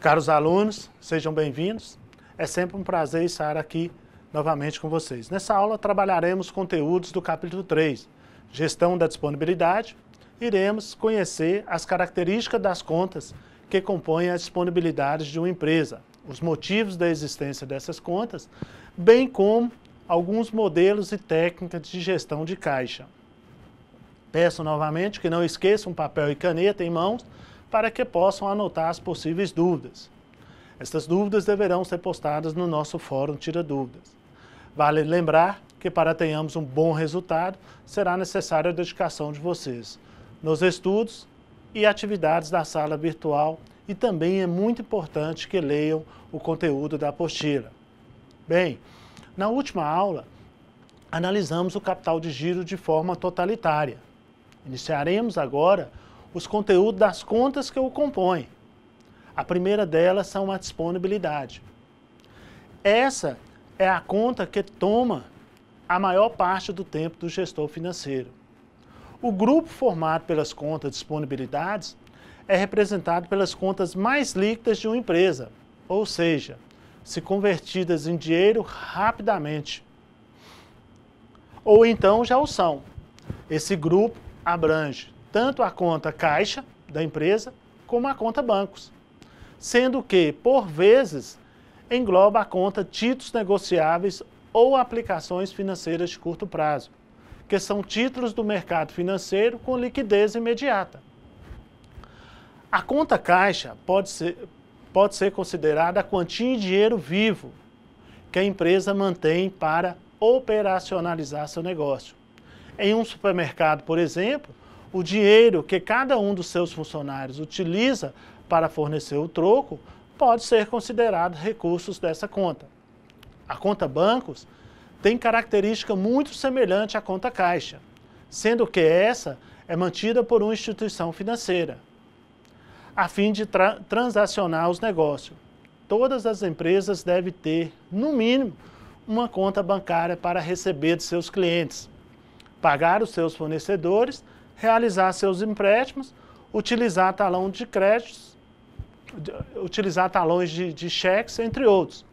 Caros alunos, sejam bem-vindos. É sempre um prazer estar aqui novamente com vocês. Nessa aula trabalharemos conteúdos do capítulo 3, Gestão da Disponibilidade. Iremos conhecer as características das contas que compõem as disponibilidades de uma empresa, os motivos da existência dessas contas, bem como alguns modelos e técnicas de gestão de caixa. Peço novamente que não esqueçam papel e caneta em mãos para que possam anotar as possíveis dúvidas. Estas dúvidas deverão ser postadas no nosso fórum Tira Dúvidas. Vale lembrar que para tenhamos um bom resultado, será necessária a dedicação de vocês nos estudos e atividades da sala virtual, e também é muito importante que leiam o conteúdo da apostila. Bem, na última aula, analisamos o capital de giro de forma totalitária. Iniciaremos agora os conteúdos das contas que o compõem. A primeira delas são a disponibilidade. Essa é a conta que toma a maior parte do tempo do gestor financeiro. O grupo formado pelas contas disponibilidades é representado pelas contas mais líquidas de uma empresa, ou seja, se convertidas em dinheiro rapidamente. Ou então já o são. Esse grupo abrange tanto a conta caixa da empresa como a conta bancos, sendo que, por vezes, engloba a conta títulos negociáveis ou aplicações financeiras de curto prazo, que são títulos do mercado financeiro com liquidez imediata. A conta caixa pode ser considerada a quantia em dinheiro vivo que a empresa mantém para operacionalizar seu negócio. Em um supermercado, por exemplo, o dinheiro que cada um dos seus funcionários utiliza para fornecer o troco pode ser considerado recursos dessa conta. A conta bancos tem característica muito semelhante à conta caixa, sendo que essa é mantida por uma instituição financeira, a fim de transacionar os negócios. Todas as empresas devem ter, no mínimo, uma conta bancária para receber de seus clientes, pagar os seus fornecedores, realizar seus empréstimos, utilizar talão de créditos, utilizar talões de cheques, entre outros.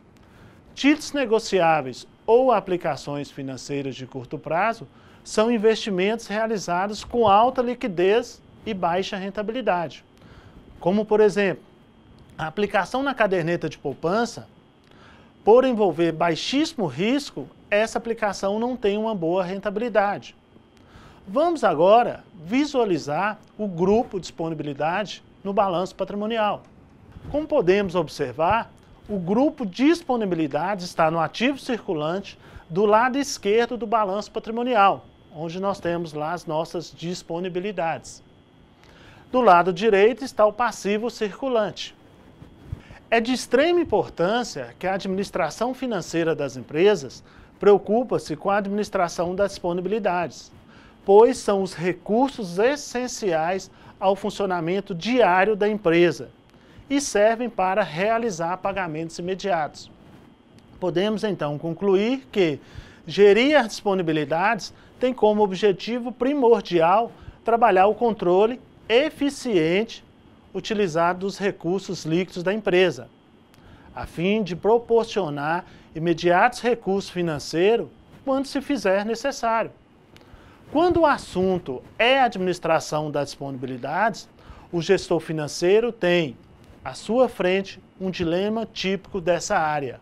Títulos negociáveis ou aplicações financeiras de curto prazo são investimentos realizados com alta liquidez e baixa rentabilidade. Como, por exemplo, a aplicação na caderneta de poupança, por envolver baixíssimo risco, essa aplicação não tem uma boa rentabilidade. Vamos agora visualizar o grupo disponibilidade no balanço patrimonial. Como podemos observar, o grupo disponibilidade está no ativo circulante do lado esquerdo do balanço patrimonial, onde nós temos lá as nossas disponibilidades. Do lado direito está o passivo circulante. É de extrema importância que a administração financeira das empresas preocupa-se com a administração das disponibilidades, pois são os recursos essenciais ao funcionamento diário da empresa e servem para realizar pagamentos imediatos. Podemos então concluir que gerir as disponibilidades tem como objetivo primordial trabalhar o controle eficiente utilizado dos recursos líquidos da empresa, a fim de proporcionar imediatos recursos financeiros quando se fizer necessário. Quando o assunto é a administração das disponibilidades, o gestor financeiro tem à sua frente um dilema típico dessa área: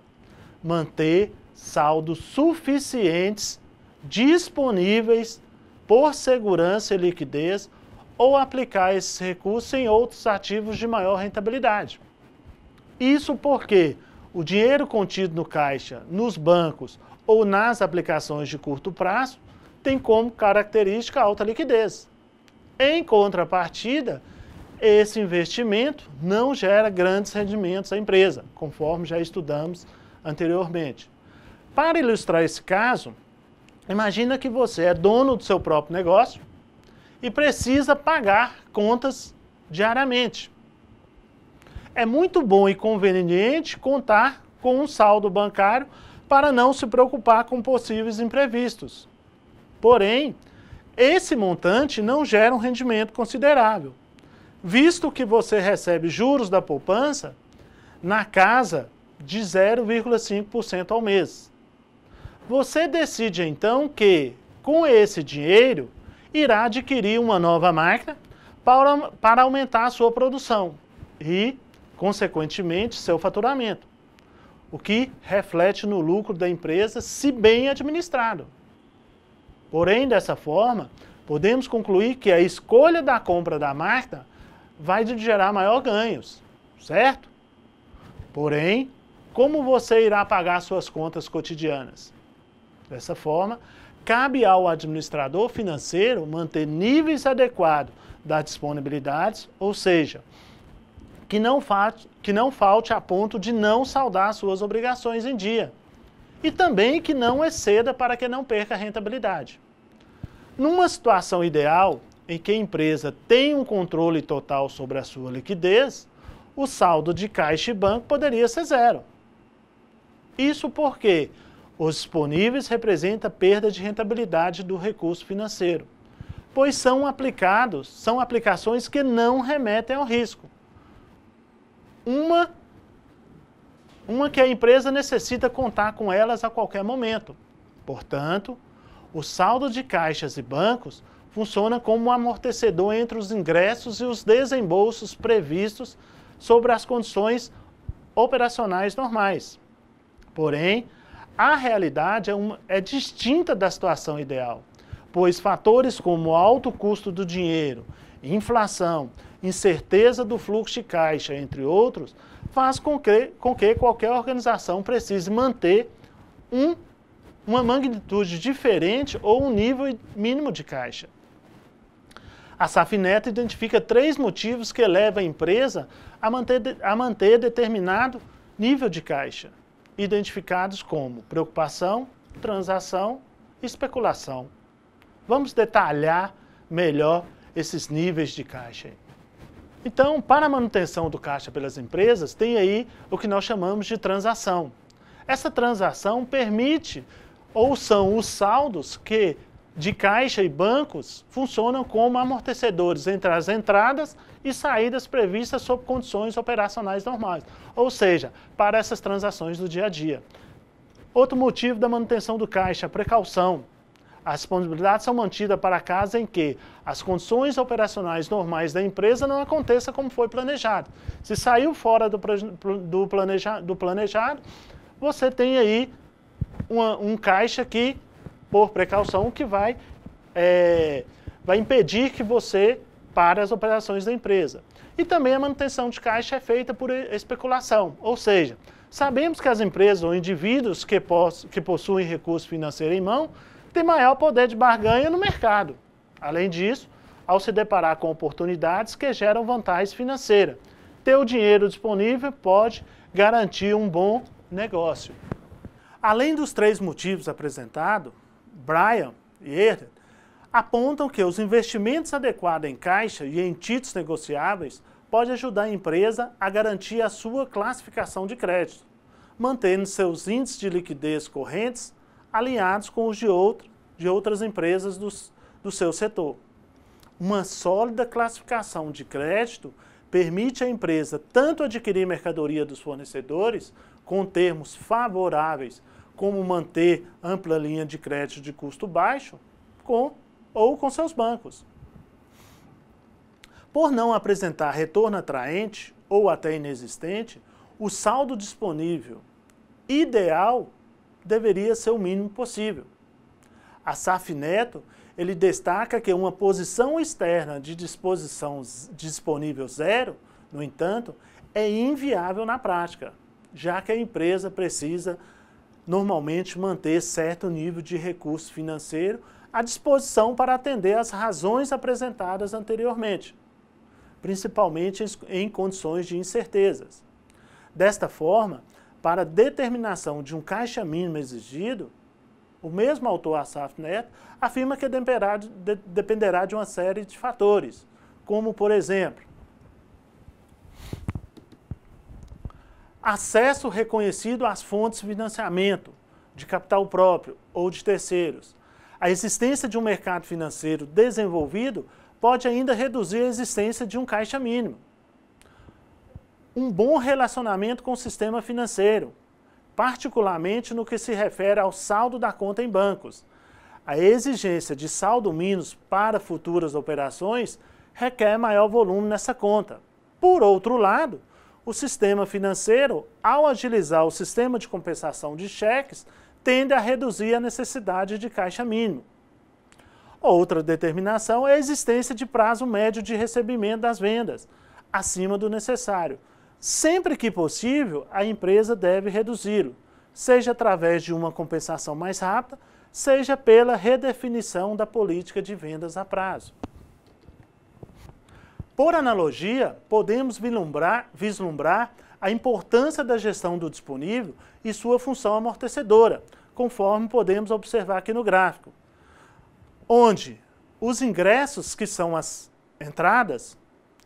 manter saldos suficientes disponíveis por segurança e liquidez ou aplicar esses recursos em outros ativos de maior rentabilidade. Isso porque o dinheiro contido no caixa, nos bancos ou nas aplicações de curto prazo tem como característica alta liquidez. Em contrapartida, esse investimento não gera grandes rendimentos à empresa, conforme já estudamos anteriormente. Para ilustrar esse caso, imagina que você é dono do seu próprio negócio e precisa pagar contas diariamente. É muito bom e conveniente contar com um saldo bancário para não se preocupar com possíveis imprevistos. Porém, esse montante não gera um rendimento considerável, visto que você recebe juros da poupança na casa de 0,5% ao mês. Você decide então que, com esse dinheiro, irá adquirir uma nova máquina para aumentar a sua produção e, consequentemente, seu faturamento, o que reflete no lucro da empresa se bem administrado. Porém, dessa forma, podemos concluir que a escolha da compra da máquina vai gerar maior ganhos, certo? Porém, como você irá pagar suas contas cotidianas? Dessa forma, cabe ao administrador financeiro manter níveis adequados das disponibilidades, ou seja, que não falte a ponto de não saldar suas obrigações em dia. E também que não exceda para que não perca a rentabilidade. Numa situação ideal, em que a empresa tem um controle total sobre a sua liquidez, o saldo de caixa e banco poderia ser zero. Isso porque os disponíveis representam a perda de rentabilidade do recurso financeiro, pois são aplicações que não remetem ao risco. Uma que a empresa necessita contar com elas a qualquer momento. Portanto, o saldo de caixas e bancos funciona como um amortecedor entre os ingressos e os desembolsos previstos sobre as condições operacionais normais. Porém, a realidade é distinta da situação ideal, pois fatores como alto custo do dinheiro, inflação, incerteza do fluxo de caixa, entre outros, faz com que qualquer organização precise manter uma magnitude diferente ou um nível mínimo de caixa. A Safineto identifica 3 motivos que levam a empresa a manter determinado nível de caixa, identificados como preocupação, transação e especulação. Vamos detalhar melhor esses níveis de caixa. Então, para a manutenção do caixa pelas empresas, tem aí o que nós chamamos de transação. Essa transação permite, ou são os saldos que de caixa e bancos funcionam como amortecedores entre as entradas e saídas previstas sob condições operacionais normais, ou seja, para essas transações do dia a dia. Outro motivo da manutenção do caixa, a precaução. As disponibilidades são mantidas para casos em que as condições operacionais normais da empresa não aconteçam como foi planejado. Se saiu fora do planejado, você tem aí um caixa que, por precaução, que vai impedir que você pare as operações da empresa. E também a manutenção de caixa é feita por especulação, ou seja, sabemos que as empresas ou indivíduos que possuem recurso financeiro em mão têm maior poder de barganha no mercado. Além disso, ao se deparar com oportunidades que geram vantagens financeiras, ter o dinheiro disponível pode garantir um bom negócio. Além dos 3 motivos apresentados, Brian e Herder apontam que os investimentos adequados em caixa e em títulos negociáveis podem ajudar a empresa a garantir a sua classificação de crédito, mantendo seus índices de liquidez correntes alinhados com os de outras empresas do seu setor. Uma sólida classificação de crédito permite à empresa tanto adquirir mercadoria dos fornecedores com termos favoráveis, como manter ampla linha de crédito de custo baixo, ou com seus bancos. Por não apresentar retorno atraente ou até inexistente, o saldo disponível ideal deveria ser o mínimo possível. A Safineto, ele destaca que uma posição externa de disponível zero, no entanto, é inviável na prática, já que a empresa precisa normalmente manter certo nível de recurso financeiro à disposição para atender às razões apresentadas anteriormente, principalmente em condições de incertezas. Desta forma, para a determinação de um caixa mínimo exigido, o mesmo autor, a Safineto, afirma que dependerá de uma série de fatores, como, por exemplo, acesso reconhecido às fontes de financiamento, de capital próprio ou de terceiros. A existência de um mercado financeiro desenvolvido pode ainda reduzir a existência de um caixa mínimo. um bom relacionamento com o sistema financeiro, particularmente no que se refere ao saldo da conta em bancos. A exigência de saldo mínimo para futuras operações requer maior volume nessa conta. Por outro lado, o sistema financeiro, ao agilizar o sistema de compensação de cheques, tende a reduzir a necessidade de caixa mínimo. Outra determinação é a existência de prazo médio de recebimento das vendas, acima do necessário. Sempre que possível, a empresa deve reduzi-lo, seja através de uma compensação mais rápida, seja pela redefinição da política de vendas a prazo. Por analogia, podemos vislumbrar a importância da gestão do disponível e sua função amortecedora, conforme podemos observar aqui no gráfico, onde os ingressos, que são as entradas,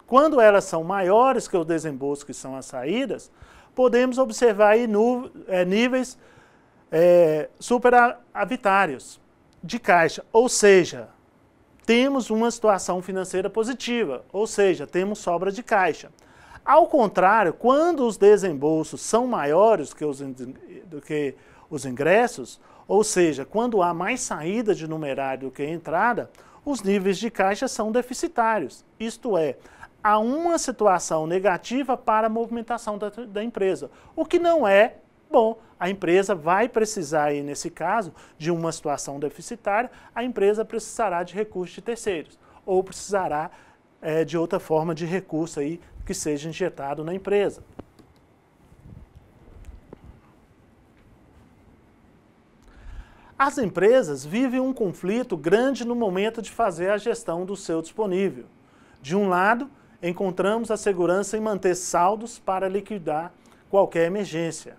quando elas são maiores que o desembolso, que são as saídas, podemos observar aí níveis superavitários de caixa, ou seja, temos uma situação financeira positiva, ou seja, temos sobra de caixa. Ao contrário, quando os desembolsos são maiores do que os ingressos, ou seja, quando há mais saída de numerário do que entrada, os níveis de caixa são deficitários, isto é, há uma situação negativa para a movimentação da empresa, o que não é bom. A empresa vai precisar, aí, nesse caso, de uma situação deficitária, a empresa precisará de recursos de terceiros, ou precisará de outra forma de recurso aí que seja injetado na empresa. As empresas vivem um conflito grande no momento de fazer a gestão do seu disponível. De um lado, encontramos a segurança em manter saldos para liquidar qualquer emergência.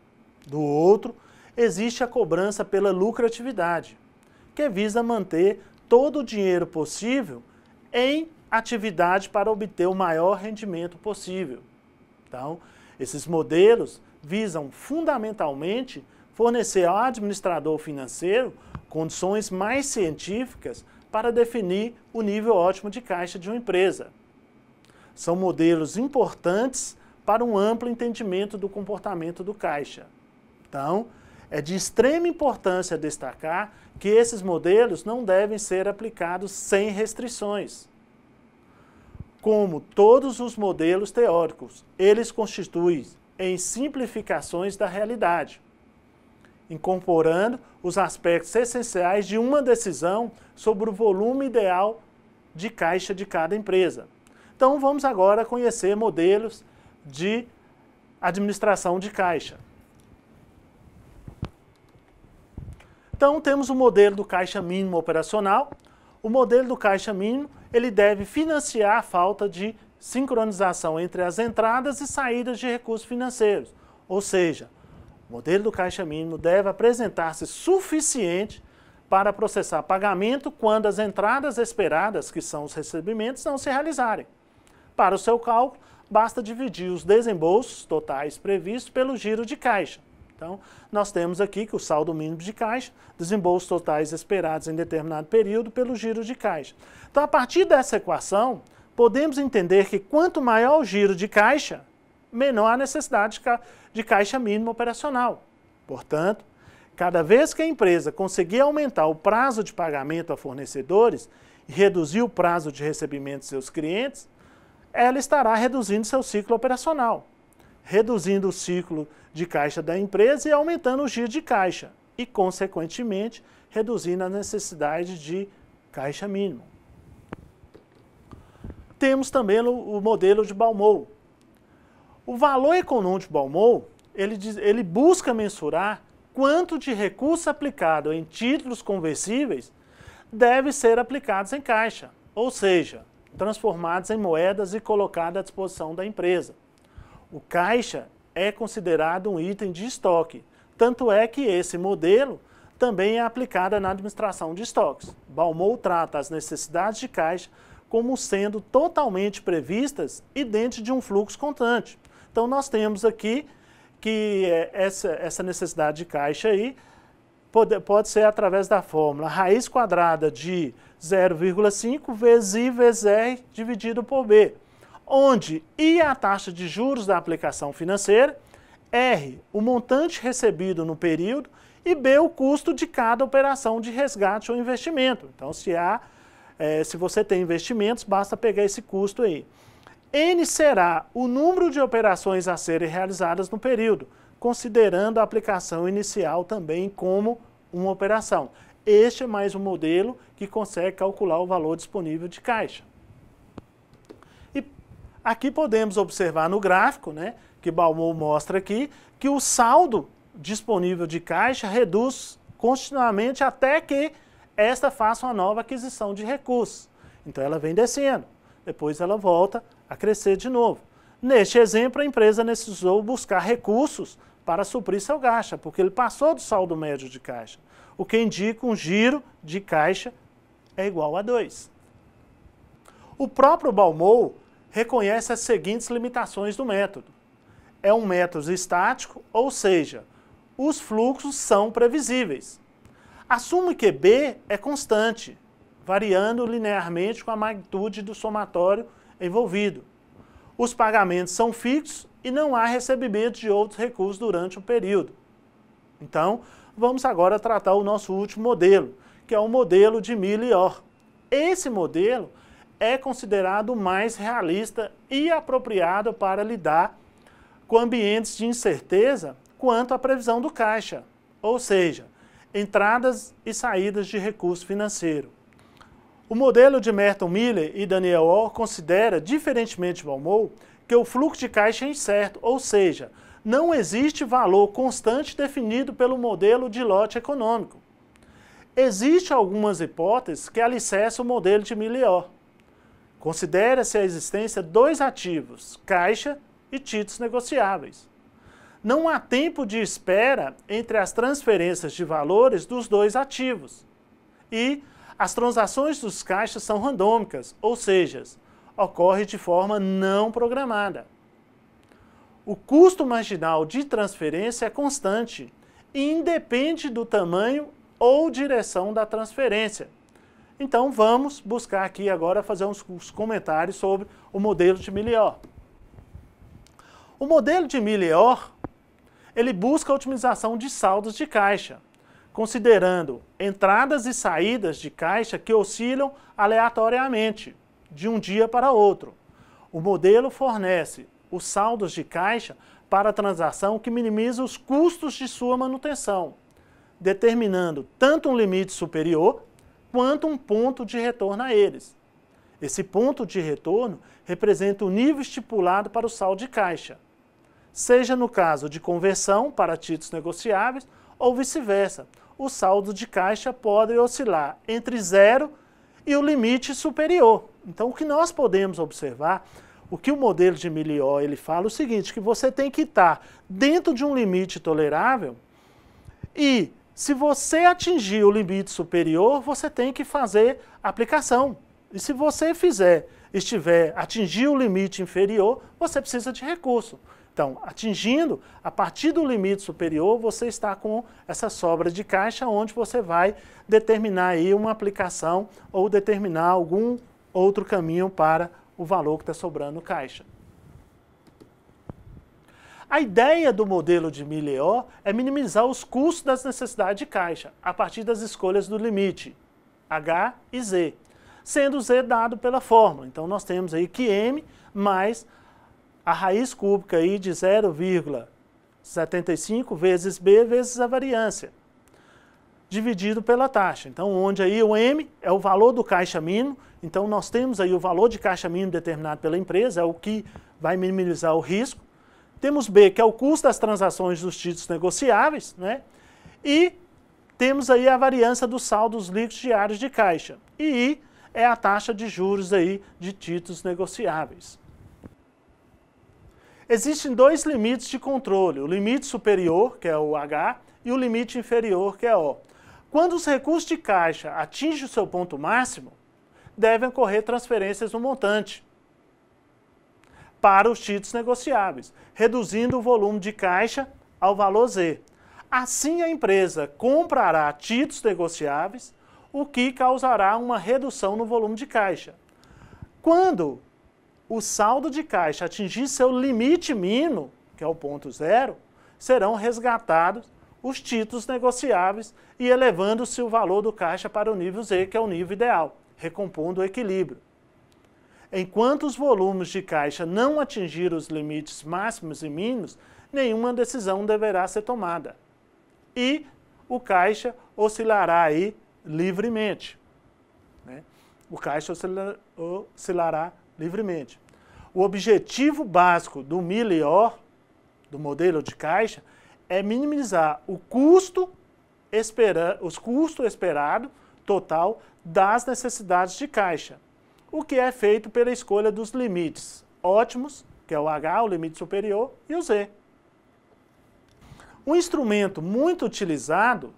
Do outro, existe a cobrança pela lucratividade, que visa manter todo o dinheiro possível em atividade para obter o maior rendimento possível. Então, esses modelos visam fundamentalmente fornecer ao administrador financeiro condições mais científicas para definir o nível ótimo de caixa de uma empresa. São modelos importantes para um amplo entendimento do comportamento do caixa. Então, é de extrema importância destacar que esses modelos não devem ser aplicados sem restrições. Como todos os modelos teóricos, eles constituem em simplificações da realidade, incorporando os aspectos essenciais de uma decisão sobre o volume ideal de caixa de cada empresa. Então, vamos agora conhecer modelos de administração de caixa. Então, temos o modelo do caixa mínimo operacional. O modelo do caixa mínimo, ele deve financiar a falta de sincronização entre as entradas e saídas de recursos financeiros. Ou seja, o modelo do caixa mínimo deve apresentar-se suficiente para processar pagamento quando as entradas esperadas, que são os recebimentos, não se realizarem. Para o seu cálculo, basta dividir os desembolsos totais previstos pelo giro de caixa. Então, nós temos aqui que o saldo mínimo de caixa, desembolsos totais esperados em determinado período pelo giro de caixa. Então, a partir dessa equação, podemos entender que quanto maior o giro de caixa, menor a necessidade de caixa mínimo operacional. Portanto, cada vez que a empresa conseguir aumentar o prazo de pagamento a fornecedores e reduzir o prazo de recebimento de seus clientes, ela estará reduzindo seu ciclo operacional, reduzindo o ciclo de caixa da empresa e aumentando o giro de caixa e, consequentemente, reduzindo a necessidade de caixa mínimo. Temos também o modelo de Baumol. O valor econômico de Baumol, ele busca mensurar quanto de recurso aplicado em títulos conversíveis deve ser aplicados em caixa, ou seja, transformados em moedas e colocados à disposição da empresa. O caixa é considerado um item de estoque, tanto é que esse modelo também é aplicado na administração de estoques. Baumol trata as necessidades de caixa como sendo totalmente previstas e dentro de um fluxo constante. Então, nós temos aqui que essa necessidade de caixa aí pode ser através da fórmula raiz quadrada de 0,5 vezes I vezes R dividido por B. onde I é a taxa de juros da aplicação financeira, R, o montante recebido no período, e B, o custo de cada operação de resgate ou investimento. Então, se você tem investimentos, basta pegar esse custo aí. N será o número de operações a serem realizadas no período, considerando a aplicação inicial também como uma operação. Este é mais um modelo que consegue calcular o valor disponível de caixa. E aqui podemos observar no gráfico, né, que Balmor mostra aqui, que o saldo disponível de caixa reduz continuamente até que esta faça uma nova aquisição de recursos. Então ela vem descendo, depois ela volta a crescer de novo. Neste exemplo, a empresa necessitou buscar recursos para suprir seu caixa, porque ele passou do saldo médio de caixa, o que indica um giro de caixa é igual a 2. O próprio Balmor reconhece as seguintes limitações do método. É um método estático, ou seja, os fluxos são previsíveis. Assume que B é constante, variando linearmente com a magnitude do somatório envolvido. Os pagamentos são fixos e não há recebimento de outros recursos durante o período. Então, vamos agora tratar o nosso último modelo, que é o modelo de Miller. Esse modelo é considerado o mais realista e apropriado para lidar com ambientes de incerteza quanto à previsão do caixa, ou seja, entradas e saídas de recurso financeiro. O modelo de Merton Miller e Daniel Orr considera, diferentemente de Balmor, que o fluxo de caixa é incerto, ou seja, não existe valor constante definido pelo modelo de lote econômico. Existem algumas hipóteses que alicerçam o modelo de Miller. Considera-se a existência de dois ativos, caixa e títulos negociáveis. Não há tempo de espera entre as transferências de valores dos dois ativos. E as transações dos caixas são randômicas, ou seja, ocorrem de forma não programada. O custo marginal de transferência é constante e independe do tamanho ou direção da transferência. Então vamos buscar aqui agora fazer uns comentários sobre o modelo de Miller. O modelo de Miller, ele busca a otimização de saldos de caixa, considerando entradas e saídas de caixa que oscilam aleatoriamente, de um dia para outro. O modelo fornece os saldos de caixa para a transação que minimiza os custos de sua manutenção, determinando tanto um limite superior quanto um ponto de retorno a eles. Esse ponto de retorno representa o nível estipulado para o saldo de caixa, seja no caso de conversão para títulos negociáveis ou vice-versa. Os saldos de caixa podem oscilar entre 0 e o limite superior. Então, o que nós podemos observar, o que o modelo de Miller ele fala é o seguinte, que você tem que estar dentro de um limite tolerável e, se você atingir o limite superior, você tem que fazer aplicação. E se você atingir o limite inferior, você precisa de recurso. Então, atingindo, a partir do limite superior, você está com essa sobra de caixa, onde você vai determinar aí uma aplicação ou determinar algum outro caminho para o valor que está sobrando no caixa. A ideia do modelo de Miller é minimizar os custos das necessidades de caixa, a partir das escolhas do limite, H e Z, sendo Z dado pela fórmula. Então, nós temos aí que M mais a raiz cúbica aí de 0,75 vezes B vezes a variância, dividido pela taxa. Então, onde aí o M é o valor do caixa mínimo, então nós temos aí o valor de caixa mínimo determinado pela empresa, é o que vai minimizar o risco. Temos B, que é o custo das transações dos títulos negociáveis, né? E temos aí a variância dos saldos líquidos diários de caixa. E I é a taxa de juros aí de títulos negociáveis. Existem dois limites de controle, o limite superior, que é o H, e o limite inferior, que é O. Quando os recursos de caixa atingem o seu ponto máximo, devem ocorrer transferências no montante para os títulos negociáveis, reduzindo o volume de caixa ao valor Z. Assim, a empresa comprará títulos negociáveis, o que causará uma redução no volume de caixa. Quando o saldo de caixa atingir seu limite mínimo, que é o ponto zero, serão resgatados os títulos negociáveis e elevando-se o valor do caixa para o nível Z, que é o nível ideal, recompondo o equilíbrio. Enquanto os volumes de caixa não atingirem os limites máximos e mínimos, nenhuma decisão deverá ser tomada. E o caixa oscilará aí livremente. Né? O caixa oscilará livremente. O objetivo básico do MILI-OR, do modelo de caixa, é minimizar os custos esperados total das necessidades de caixa, o que é feito pela escolha dos limites ótimos, que é o H, o limite superior, e o Z. Um instrumento muito utilizado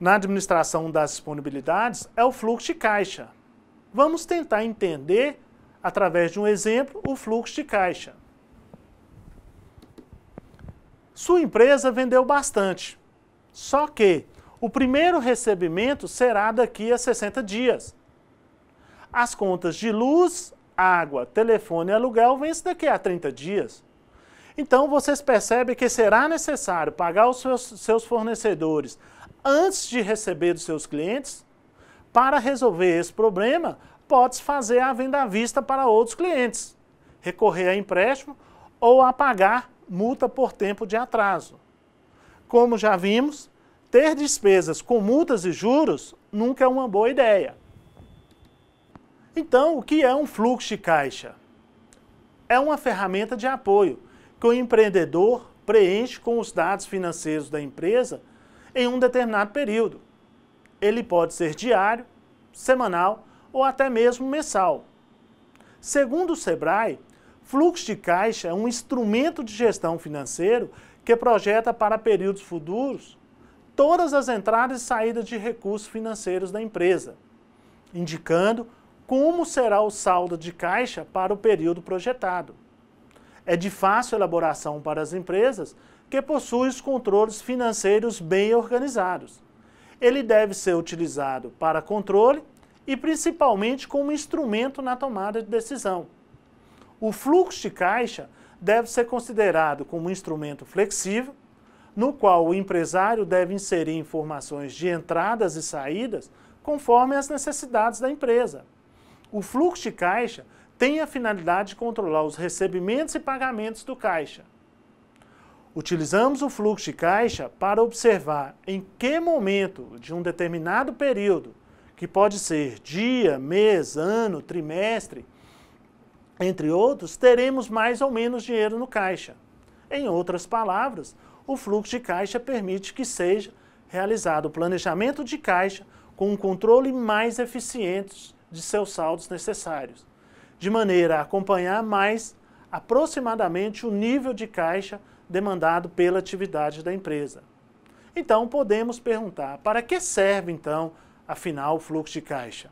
na administração das disponibilidades é o fluxo de caixa. Vamos tentar entender, através de um exemplo, o fluxo de caixa. Sua empresa vendeu bastante, só que o primeiro recebimento será daqui a 60 dias. As contas de luz, água, telefone e aluguel vêm daqui a 30 dias. Então, vocês percebem que será necessário pagar os seus fornecedores antes de receber dos seus clientes? Para resolver esse problema, pode-se fazer a venda à vista para outros clientes, recorrer a empréstimo ou a pagar multa por tempo de atraso. Como já vimos, ter despesas com multas e juros nunca é uma boa ideia. Então, o que é um fluxo de caixa? É uma ferramenta de apoio que o empreendedor preenche com os dados financeiros da empresa em um determinado período. Ele pode ser diário, semanal ou até mesmo mensal. Segundo o Sebrae, fluxo de caixa é um instrumento de gestão financeiro que projeta para períodos futuros todas as entradas e saídas de recursos financeiros da empresa, indicando como será o saldo de caixa para o período projetado. É de fácil elaboração para as empresas que possuem os controles financeiros bem organizados. Ele deve ser utilizado para controle e principalmente como instrumento na tomada de decisão. O fluxo de caixa deve ser considerado como um instrumento flexível, no qual o empresário deve inserir informações de entradas e saídas conforme as necessidades da empresa. O fluxo de caixa tem a finalidade de controlar os recebimentos e pagamentos do caixa. Utilizamos o fluxo de caixa para observar em que momento de um determinado período, que pode ser dia, mês, ano, trimestre, entre outros, teremos mais ou menos dinheiro no caixa. Em outras palavras, o fluxo de caixa permite que seja realizado o planejamento de caixa com um controle mais eficiente de seus saldos necessários, de maneira a acompanhar mais aproximadamente o nível de caixa demandado pela atividade da empresa. Então, podemos perguntar, para que serve, então, afinal, o fluxo de caixa?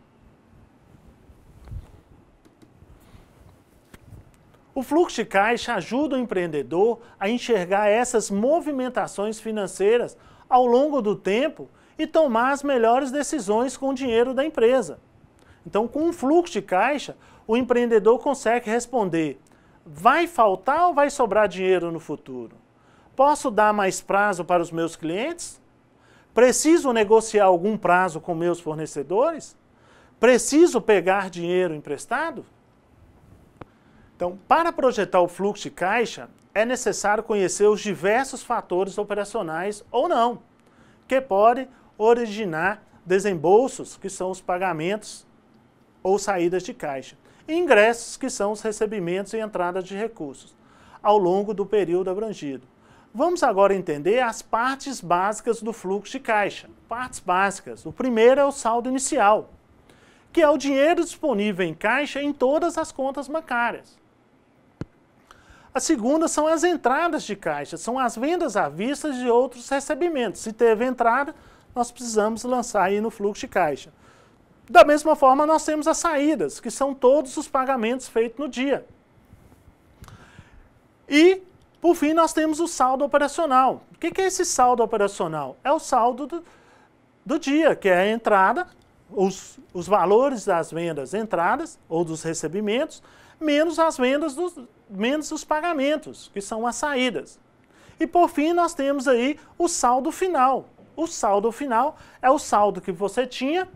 O fluxo de caixa ajuda o empreendedor a enxergar essas movimentações financeiras ao longo do tempo e tomar as melhores decisões com o dinheiro da empresa. Então, com um fluxo de caixa, o empreendedor consegue responder: vai faltar ou vai sobrar dinheiro no futuro? Posso dar mais prazo para os meus clientes? Preciso negociar algum prazo com meus fornecedores? Preciso pegar dinheiro emprestado? Então, para projetar o fluxo de caixa, é necessário conhecer os diversos fatores operacionais ou não, que podem originar desembolsos, que são os pagamentos ou saídas de caixa, e ingressos, que são os recebimentos e entradas de recursos, ao longo do período abrangido. Vamos agora entender as partes básicas do fluxo de caixa. Partes básicas. O primeiro é o saldo inicial, que é o dinheiro disponível em caixa em todas as contas bancárias. A segunda são as entradas de caixa, são as vendas à vista de outros recebimentos. Se teve entrada, nós precisamos lançar aí no fluxo de caixa. Da mesma forma, nós temos as saídas, que são todos os pagamentos feitos no dia. E, por fim, nós temos o saldo operacional. O que é esse saldo operacional? É o saldo do dia, que é a entrada, os valores das vendas entradas ou dos recebimentos, menos as vendas, menos os pagamentos, que são as saídas. E por fim nós temos aí o saldo final. O saldo final é o saldo que você tinha,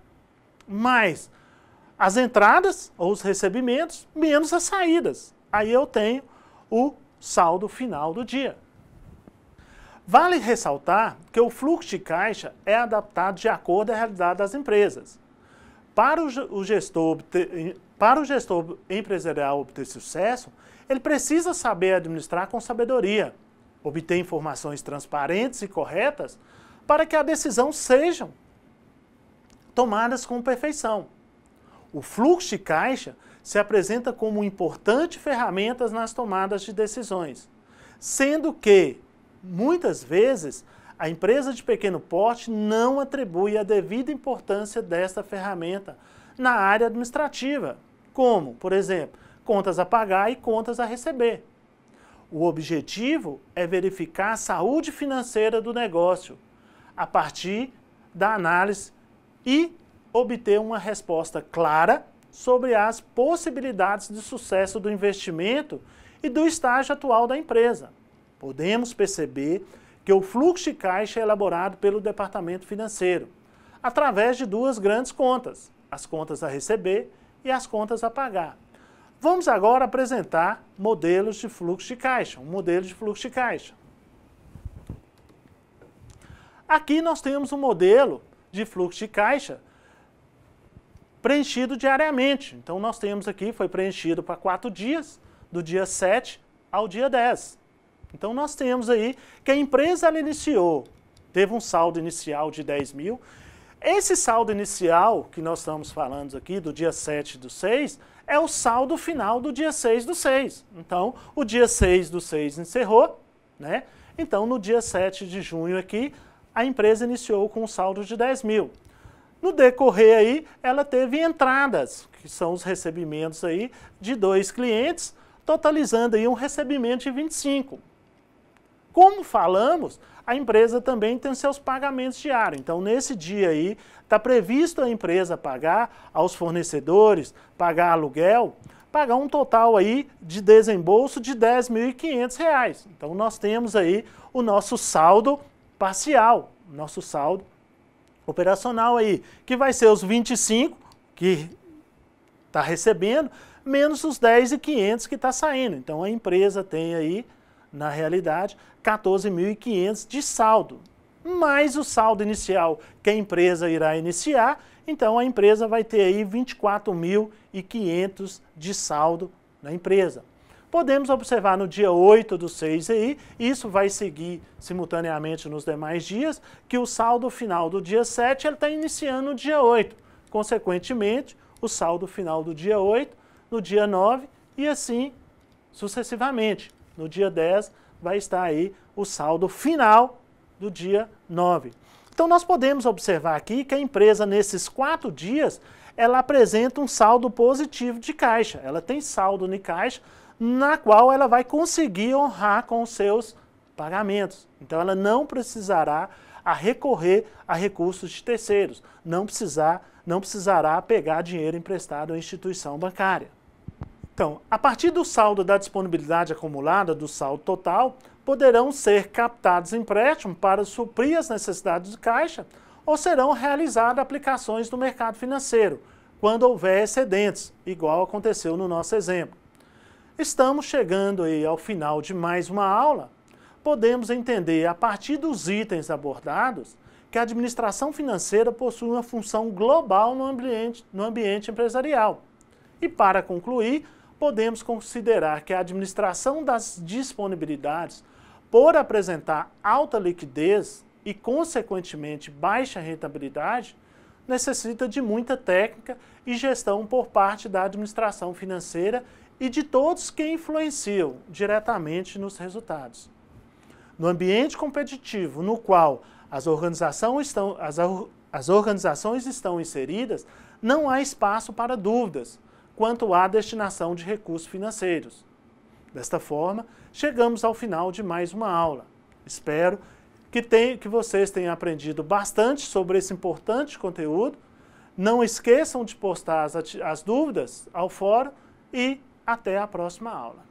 mais as entradas ou os recebimentos, menos as saídas. Aí eu tenho o saldo final do dia. Vale ressaltar que o fluxo de caixa é adaptado de acordo com a realidade das empresas. Para o gestor empresarial obter sucesso, ele precisa saber administrar com sabedoria, obter informações transparentes e corretas para que a decisão sejam tomadas com perfeição. O fluxo de caixa se apresenta como uma importante ferramenta nas tomadas de decisões, sendo que, muitas vezes, a empresa de pequeno porte não atribui a devida importância desta ferramenta na área administrativa, como, por exemplo, contas a pagar e contas a receber. O objetivo é verificar a saúde financeira do negócio, a partir da análise e obter uma resposta clara sobre as possibilidades de sucesso do investimento e do estágio atual da empresa. Podemos perceber que o fluxo de caixa é elaborado pelo departamento financeiro, através de duas grandes contas, as contas a receber e as contas a pagar. Vamos agora apresentar modelos de fluxo de caixa, um modelo de fluxo de caixa. Aqui nós temos um modelo de fluxo de caixa preenchido diariamente. Então nós temos aqui, foi preenchido para 4 dias, do dia 7 ao dia 10. Então nós temos aí que a empresa ela iniciou, teve um saldo inicial de 10 mil. Esse saldo inicial que nós estamos falando aqui, do dia 7/6, é o saldo final do dia 6/6. Então, o dia 6/6 encerrou, né? Então, no dia 7 de junho aqui, a empresa iniciou com um saldo de 10 mil. No decorrer aí, ela teve entradas, que são os recebimentos aí de 2 clientes, totalizando aí um recebimento de 25. Como falamos, a empresa também tem seus pagamentos diários. Então, nesse dia aí, está previsto a empresa pagar aos fornecedores, pagar aluguel, pagar um total aí de desembolso de R$ 10.500. Então, nós temos aí o nosso saldo parcial, nosso saldo operacional aí, que vai ser os 25 que está recebendo, menos os 10.500 que está saindo. Então, a empresa tem aí, na realidade, 14.500 de saldo, mais o saldo inicial que a empresa irá iniciar, então a empresa vai ter aí 24.500 de saldo na empresa. Podemos observar no dia 8/6 aí, isso vai seguir simultaneamente nos demais dias, que o saldo final do dia 7 ele está iniciando no dia 8. Consequentemente, o saldo final do dia 8, no dia 9 e assim sucessivamente. No dia 10 vai estar aí o saldo final do dia 9. Então nós podemos observar aqui que a empresa nesses 4 dias, ela apresenta um saldo positivo de caixa. Ela tem saldo de caixa, na qual ela vai conseguir honrar com os seus pagamentos. Então ela não precisará recorrer a recursos de terceiros, não precisará pegar dinheiro emprestado à instituição bancária. Então, a partir do saldo da disponibilidade acumulada do saldo total, poderão ser captados empréstimos para suprir as necessidades de caixa ou serão realizadas aplicações no mercado financeiro, quando houver excedentes, igual aconteceu no nosso exemplo. Estamos chegando aí ao final de mais uma aula. Podemos entender, a partir dos itens abordados, que a administração financeira possui uma função global no ambiente empresarial. E para concluir, podemos considerar que a administração das disponibilidades, por apresentar alta liquidez e, consequentemente, baixa rentabilidade, necessita de muita técnica e gestão por parte da administração financeira e de todos que influenciam diretamente nos resultados. No ambiente competitivo no qual as organizações estão inseridas, não há espaço para dúvidas quanto à destinação de recursos financeiros. Desta forma, chegamos ao final de mais uma aula. Espero que vocês tenham aprendido bastante sobre esse importante conteúdo. Não esqueçam de postar as dúvidas ao fórum e até a próxima aula.